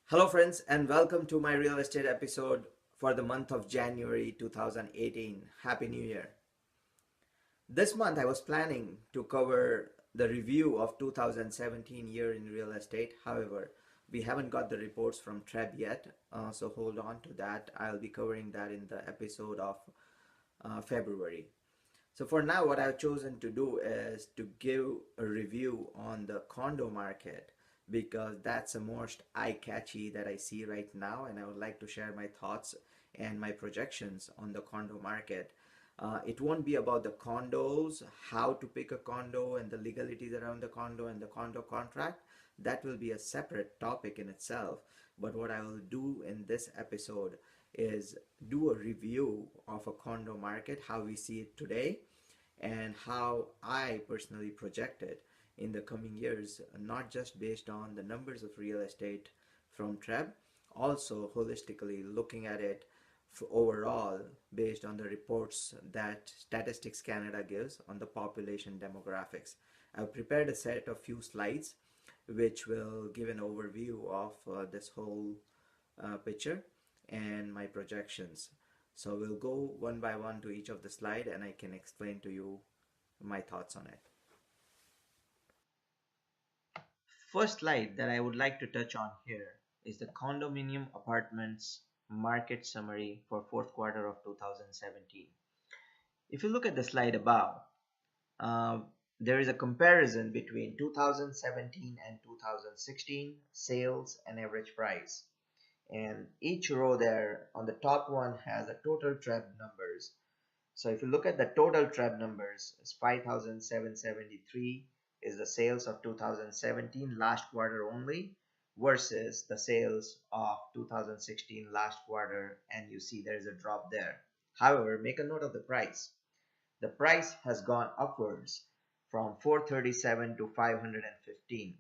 Hello, friends, and welcome to my real estate episode for the month of January 2018. Happy New Year. This month, I was planning to cover the review of 2017 year in real estate. However, we haven't got the reports from TREB yet, so hold on to that. I'll be covering that in the episode of February. So for now, what I've chosen to do is to give a review on the condo market because that's the most eye-catchy that I see right now, and I would like to share my thoughts and my projections on the condo market. It won't be about the condos, how to pick a condo, and the legalities around the condo and the condo contract. That will be a separate topic in itself. But what I will do in this episode is do a review of a condo market, how we see it today, and how I personally project it in the coming years, not just based on the numbers of real estate from TREB, also holistically looking at it overall based on the reports that Statistics Canada gives on the population demographics. I've prepared a set of few slides which will give an overview of this whole picture and my projections. So we'll go one by one to each of the slide and I can explain to you my thoughts on it. First slide that I would like to touch on here is the condominium apartments market summary for fourth quarter of 2017. If you look at the slide above, uh, there is a comparison between 2017 and 2016 sales and average price. And each row there on the top one has a total TREB numbers. So if you look at the total TREB numbers, it's 5,773 is the sales of 2017 last quarter only versus the sales of 2016 last quarter, and you see there is a drop there. However, make a note of the price. The price has gone upwards from 437 to 515,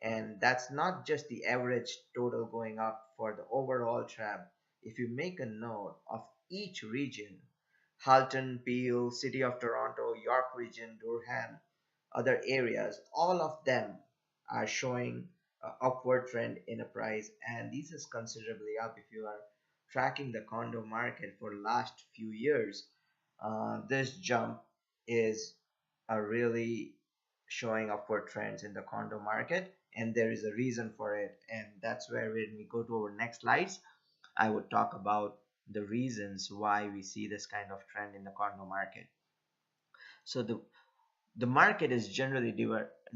and that's not just the average total going up for the overall TREB. If you make a note of each region, Halton, Peel, City of Toronto, York Region, Durham, other areas, all of them are showing an upward trend in a price, and this is considerably up. If you are tracking the condo market for last few years, this jump is really showing upward trends in the condo market, and there is a reason for it, and that's where when we go to our next slides I would talk about the reasons why we see this kind of trend in the condo market. So the market is generally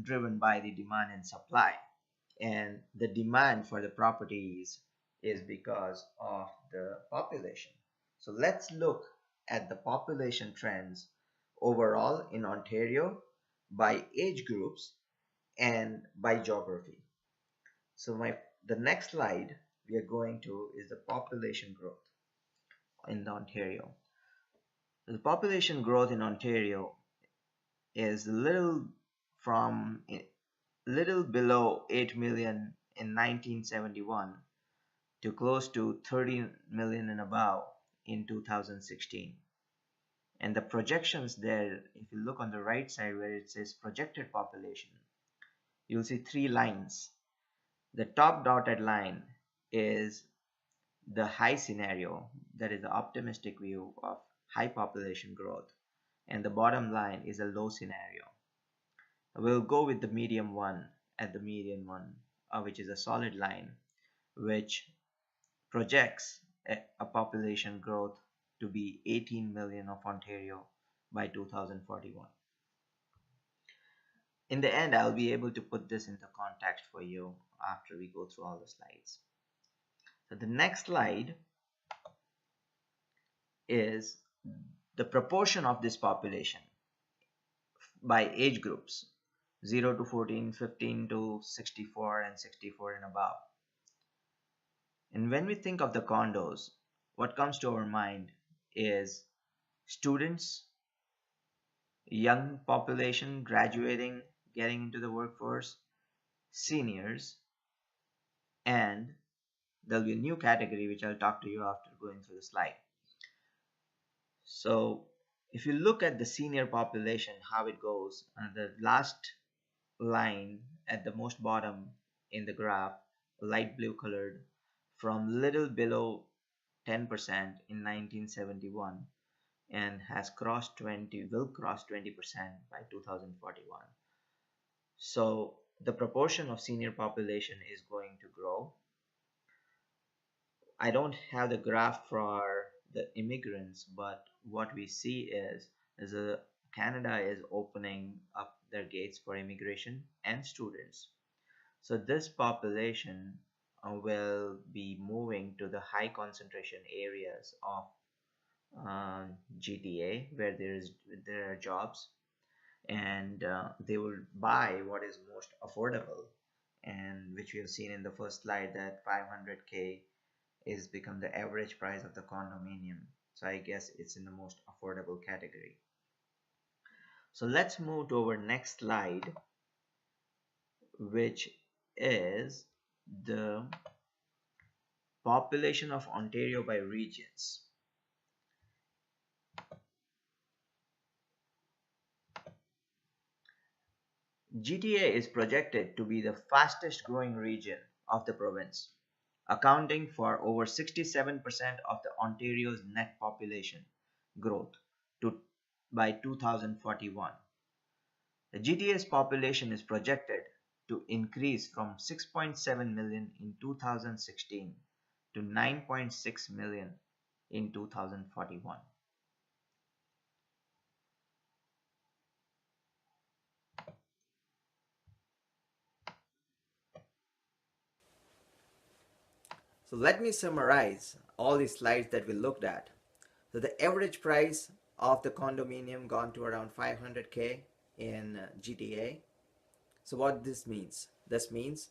driven by the demand and supply, and the demand for the properties is because of the population. So let's look at the population trends overall in Ontario by age groups and by geography. So the next slide we are going to is the population growth in Ontario. The population growth in Ontario is from little below 8 million in 1971 to close to 30 million and above in 2016. And the projections there, if you look on the right side where it says projected population, you'll see three lines. The top dotted line is the high scenario, that is the optimistic view of high population growth, and the bottom line is a low scenario. We'll go with the medium one at the median one, which is a solid line, which projects a population growth to be 18 million of Ontario by 2041. In the end, I'll be able to put this into context for you after we go through all the slides. So the next slide is the proportion of this population by age groups 0 to 14, 15 to 64, and 64 and above. And when we think of the condos, what comes to our mind is students, young population graduating, getting into the workforce, seniors, and there'll be a new category which I'll talk to you after going through the slide. So if you look at the senior population, how it goes, the last line at the most bottom in the graph, light blue colored, from little below 10% in 1971 and has crossed 20, will cross 20% by 2041. So the proportion of senior population is going to grow. I don't have the graph for the immigrants, but what we see is Canada is opening up their gates for immigration and students. So this population will be moving to the high concentration areas of GTA where there are jobs, and they will buy what is most affordable, and which we have seen in the first slide that 500K is become the average price of the condominium. So I guess it's in the most affordable category. So let's move to our next slide, which is the population of Ontario by regions. GTA is projected to be the fastest growing region of the province, accounting for over 67% of the Ontario's net population growth to, by 2041. The GTA's population is projected to increase from 6.7 million in 2016 to 9.6 million in 2041. So let me summarize all these slides that we looked at. So the average price of the condominium gone to around 500K in GTA. So what this means? This means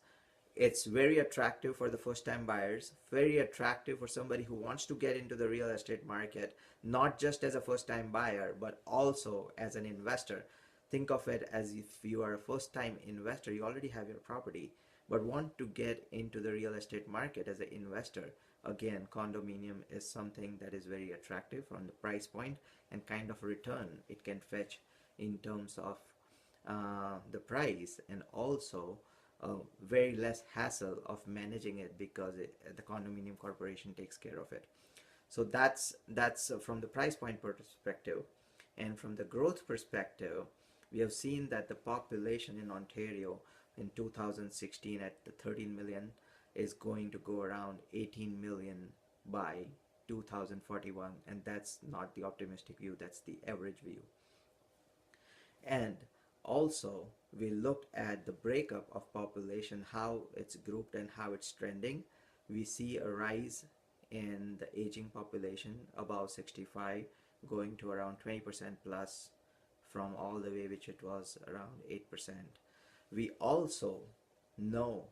it's very attractive for the first time buyers, very attractive for somebody who wants to get into the real estate market, not just as a first time buyer, but also as an investor. Think of it as if you are a first time investor, you already have your property, but want to get into the real estate market as an investor. Again, condominium is something that is very attractive from the price point and kind of return it can fetch in terms of the price, and also very less hassle of managing it because the condominium corporation takes care of it. So that's from the price point perspective. And from the growth perspective, we have seen that the population in Ontario in 2016 at the 13 million is going to go around 18 million by 2041, and that's not the optimistic view, that's the average view. And also we looked at the breakup of population, how it's grouped and how it's trending. We see a rise in the aging population above 65 going to around 20% plus from all the way which it was around 8%. We also know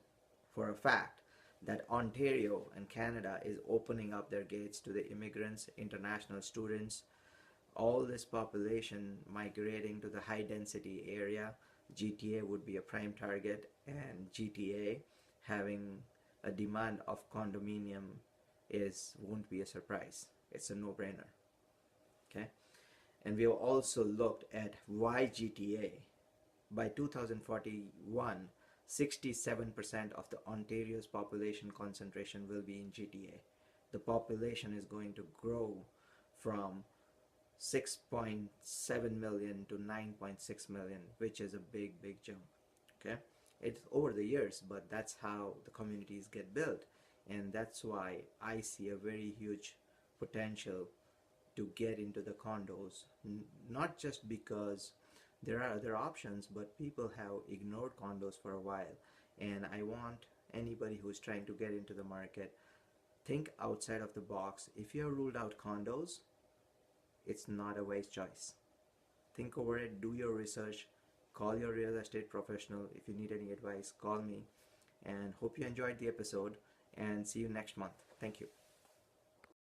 for a fact that Ontario and Canada is opening up their gates to the immigrants, international students, all this population migrating to the high density area. GTA would be a prime target, and GTA having a demand of condominium is won't be a surprise. It's a no-brainer. Okay, and we have also looked at why GTA. By 2041, 67% of the Ontario's population concentration will be in GTA. The population is going to grow from 6.7 million to 9.6 million, which is a big jump. Okay, it's over the years, but that's how the communities get built, and that's why I see a very huge potential to get into the condos, not just because there are other options, but people have ignored condos for a while, and I want anybody who's trying to get into the market, think outside of the box. If you have ruled out condos, it's not a wise choice. Think over it, do your research, call your real estate professional. If you need any advice, call me, and hope you enjoyed the episode, and see you next month. Thank you.